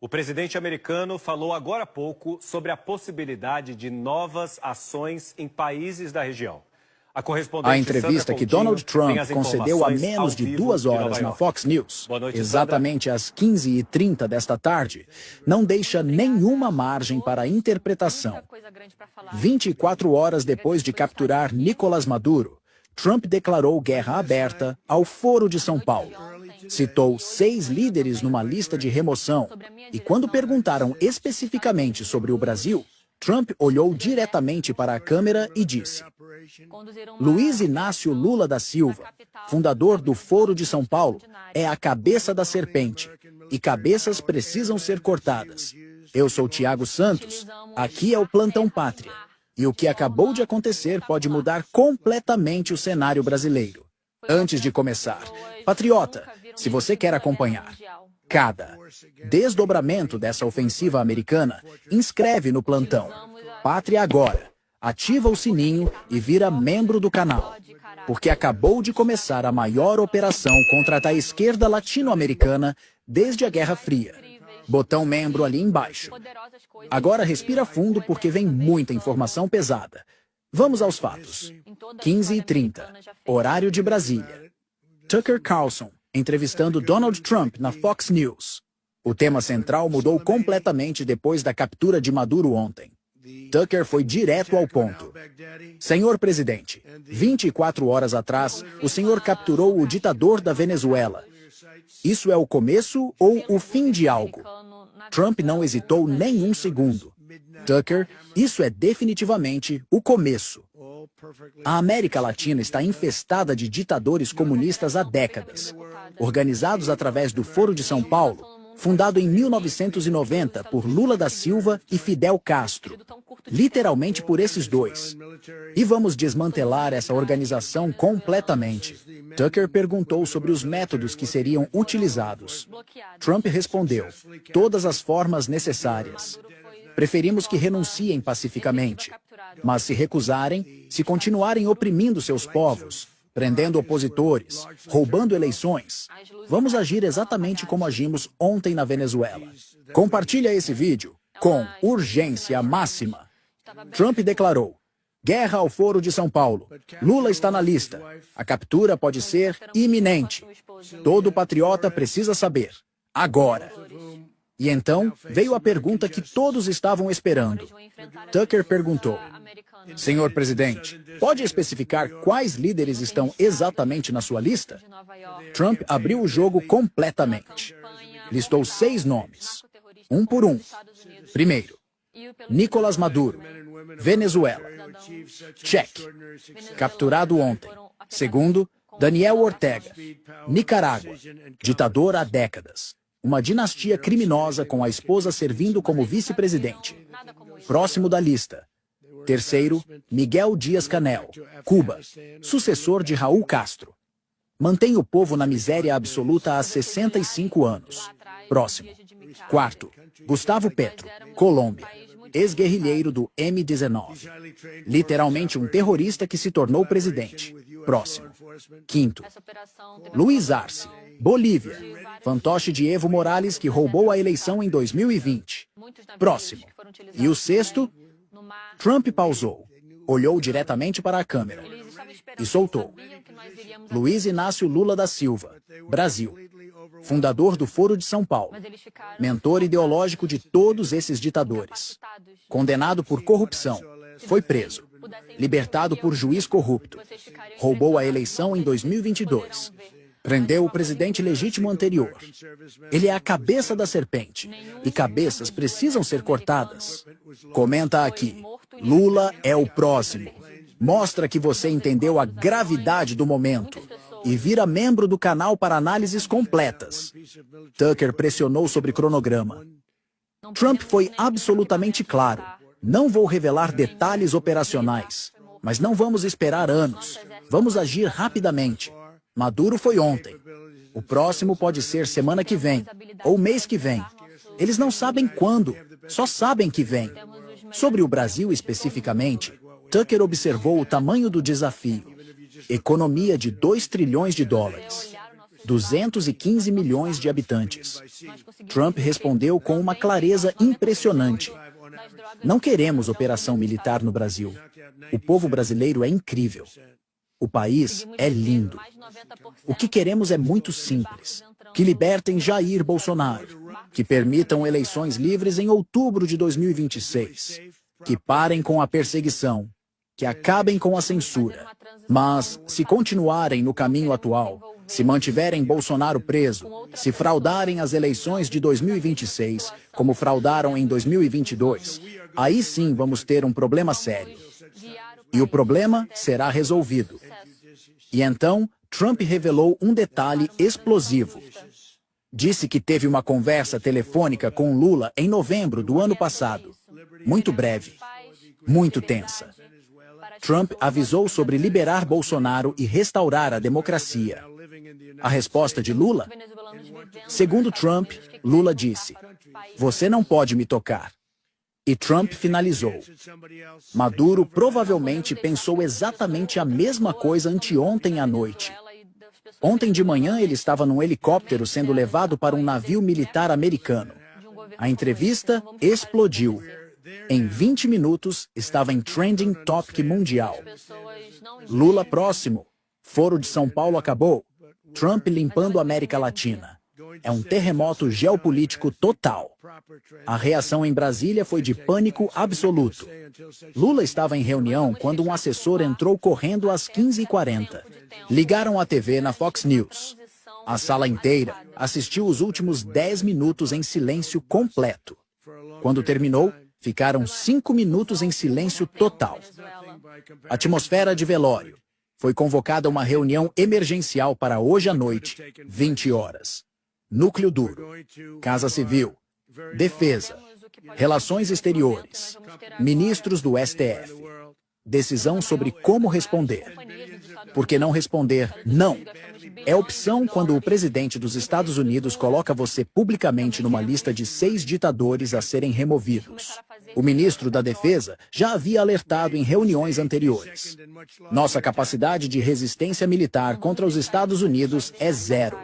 O presidente americano falou agora há pouco sobre a possibilidade de novas ações em países da região. A entrevista que Donald Trump concedeu há menos de 2 horas na Fox News, exatamente às 15h30 desta tarde, não deixa nenhuma margem para interpretação. 24 horas depois de capturar Nicolás Maduro, Trump declarou guerra aberta ao Foro de São Paulo. Citou 6 líderes numa lista de remoção e, quando perguntaram especificamente sobre o Brasil, Trump olhou diretamente para a câmera e disse: Luiz Inácio Lula da Silva, fundador do Foro de São Paulo, é a cabeça da serpente, e cabeças precisam ser cortadas. Eu sou Tiago Santos, aqui é o Plantão Pátria, e o que acabou de acontecer pode mudar completamente o cenário brasileiro. Antes de começar, patriota, se você quer acompanhar cada desdobramento dessa ofensiva americana, inscreve no Plantão Pátria agora, ativa o sininho e vira membro do canal, porque acabou de começar a maior operação contra a esquerda latino-americana desde a Guerra Fria. Botão membro ali embaixo. Agora respira fundo porque vem muita informação pesada. Vamos aos fatos. 15h30, horário de Brasília. Tucker Carlson entrevistando Donald Trump na Fox News. O tema central mudou completamente depois da captura de Maduro ontem. Tucker foi direto ao ponto. Senhor presidente, 24 horas atrás, o senhor capturou o ditador da Venezuela. Isso é o começo ou o fim de algo? Trump não hesitou nem um segundo. Tucker, isso é definitivamente o começo. A América Latina está infestada de ditadores comunistas há décadas, organizados através do Foro de São Paulo, fundado em 1990 por Lula da Silva e Fidel Castro, literalmente por esses dois. E vamos desmantelar essa organização completamente. Tucker perguntou sobre os métodos que seriam utilizados. Trump respondeu: todas as formas necessárias. Preferimos que renunciem pacificamente, mas se recusarem, se continuarem oprimindo seus povos, prendendo opositores, roubando eleições, vamos agir exatamente como agimos ontem na Venezuela. Compartilha esse vídeo com urgência máxima. Trump declarou: guerra ao Foro de São Paulo. Lula está na lista. A captura pode ser iminente. Todo patriota precisa saber. Agora. E então veio a pergunta que todos estavam esperando. Tucker perguntou: senhor presidente, pode especificar quais líderes estão exatamente na sua lista? Trump abriu o jogo completamente. Listou 6 nomes, um por um. Primeiro, Nicolás Maduro, Venezuela. Check. Capturado ontem. Segundo, Daniel Ortega, Nicarágua. Ditador há décadas. Uma dinastia criminosa com a esposa servindo como vice-presidente. Próximo da lista. Terceiro, Miguel Díaz-Canel, Cuba, sucessor de Raul Castro. Mantém o povo na miséria absoluta há 65 anos. Próximo. Quarto, Gustavo Petro, Colômbia, ex-guerrilheiro do M-19. Literalmente um terrorista que se tornou presidente. Próximo. Quinto, Luiz Arce, Bolívia, fantoche de Evo Morales que roubou a eleição em 2020. Próximo. E o sexto, Trump pausou, olhou diretamente para a câmera e soltou: Luiz Inácio Lula da Silva, Brasil, fundador do Foro de São Paulo, mentor ideológico de todos esses ditadores, condenado por corrupção, foi preso, libertado por juiz corrupto, roubou a eleição em 2022, prendeu o presidente legítimo anterior. Ele é a cabeça da serpente, e cabeças precisam ser cortadas. Comenta aqui: Lula é o próximo. Mostra que você entendeu a gravidade do momento e vira membro do canal para análises completas. Tucker pressionou sobre cronograma. Trump foi absolutamente claro: não vou revelar detalhes operacionais, mas não vamos esperar anos. Vamos agir rapidamente. Maduro foi ontem. O próximo pode ser semana que vem, ou mês que vem. Eles não sabem quando, só sabem que vem. Sobre o Brasil especificamente, Tucker observou o tamanho do desafio. Economia de 2 trilhões de dólares. 215 milhões de habitantes. Trump respondeu com uma clareza impressionante. Não queremos operação militar no Brasil. O povo brasileiro é incrível. O país é lindo. O que queremos é muito simples. Que libertem Jair Bolsonaro. Que permitam eleições livres em outubro de 2026. Que parem com a perseguição. Que acabem com a censura. Mas, se continuarem no caminho atual, se mantiverem Bolsonaro preso, se fraudarem as eleições de 2026, como fraudaram em 2022, aí sim vamos ter um problema sério. E o problema será resolvido. E então, Trump revelou um detalhe explosivo. Disse que teve uma conversa telefônica com Lula em novembro do ano passado. Muito breve, muito tensa. Trump avisou sobre liberar Bolsonaro e restaurar a democracia. A resposta de Lula? Segundo Trump, Lula disse: "Você não pode me tocar." E Trump finalizou: "Maduro provavelmente pensou exatamente a mesma coisa anteontem à noite. Ontem de manhã ele estava num helicóptero sendo levado para um navio militar americano. A entrevista explodiu. Em 20 minutos, estava em trending topic mundial. Lula próximo. Foro de São Paulo acabou. Trump limpando a América Latina. É um terremoto geopolítico total. A reação em Brasília foi de pânico absoluto. Lula estava em reunião quando um assessor entrou correndo às 15h40. Ligaram a TV na Fox News. A sala inteira assistiu os últimos 10 minutos em silêncio completo. Quando terminou, ficaram 5 minutos em silêncio total. Atmosfera de velório. Foi convocada uma reunião emergencial para hoje à noite, 20 horas. Núcleo duro, Casa Civil, Defesa, Relações Exteriores, ministros do STF. Decisão sobre como responder. Por que não responder não? É opção quando o presidente dos Estados Unidos coloca você publicamente numa lista de 6 ditadores a serem removidos. O ministro da Defesa já havia alertado em reuniões anteriores. Nossa capacidade de resistência militar contra os Estados Unidos é zero.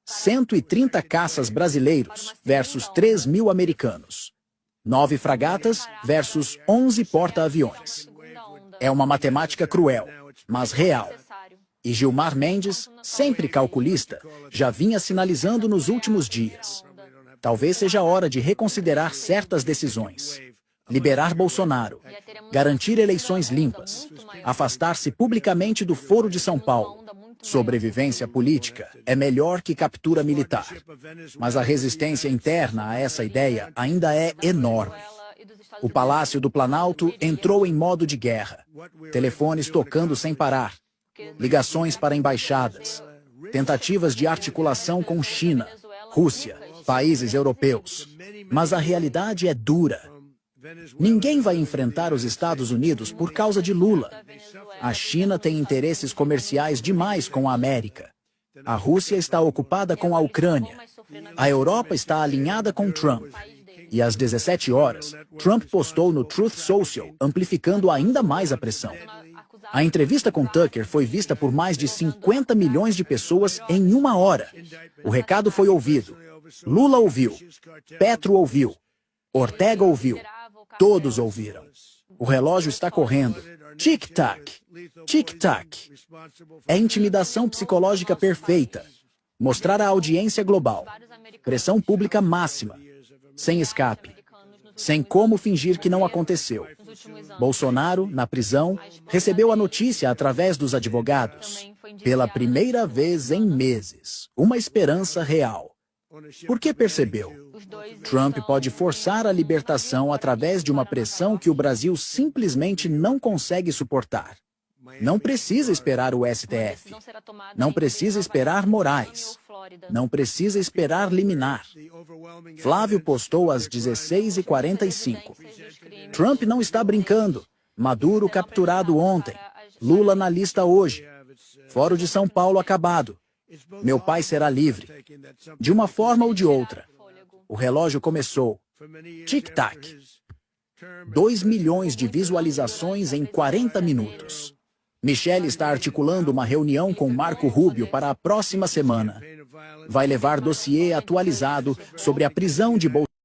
130 caças brasileiros versus 3.000 americanos. 9 fragatas versus 11 porta-aviões. É uma matemática cruel, mas real. E Gilmar Mendes, sempre calculista, já vinha sinalizando nos últimos dias. Talvez seja a hora de reconsiderar certas decisões. Liberar Bolsonaro, garantir eleições limpas, afastar-se publicamente do Foro de São Paulo. Sobrevivência política é melhor que captura militar. Mas a resistência interna a essa ideia ainda é enorme. O Palácio do Planalto entrou em modo de guerra. Telefones tocando sem parar. Ligações para embaixadas. Tentativas de articulação com China, Rússia, países europeus. Mas a realidade é dura. Ninguém vai enfrentar os Estados Unidos por causa de Lula. A China tem interesses comerciais demais com a América. A Rússia está ocupada com a Ucrânia. A Europa está alinhada com Trump. E às 17 horas, Trump postou no Truth Social, amplificando ainda mais a pressão. A entrevista com Tucker foi vista por mais de 50 milhões de pessoas em uma hora. O recado foi ouvido. Lula ouviu. Petro ouviu. Ortega ouviu. Todos ouviram. O relógio está correndo. Tic-tac. Tic-tac. É intimidação psicológica perfeita. Mostrar a audiência global. Pressão pública máxima. Sem escape. Sem como fingir que não aconteceu. Bolsonaro, na prisão, recebeu a notícia através dos advogados. Pela primeira vez em meses. Uma esperança real. Porque percebeu. Trump pode forçar a libertação através de uma pressão que o Brasil simplesmente não consegue suportar. Não precisa esperar o STF. Não precisa esperar Moraes. Não precisa esperar liminar. Flávio postou às 16h45. Trump não está brincando. Maduro capturado ontem. Lula na lista hoje. Foro de São Paulo acabado. Meu pai será livre. De uma forma ou de outra. O relógio começou. Tic-tac. 2 milhões de visualizações em 40 minutos. Michelle está articulando uma reunião com Marco Rubio para a próxima semana. Vai levar dossiê atualizado sobre a prisão de Bolsonaro.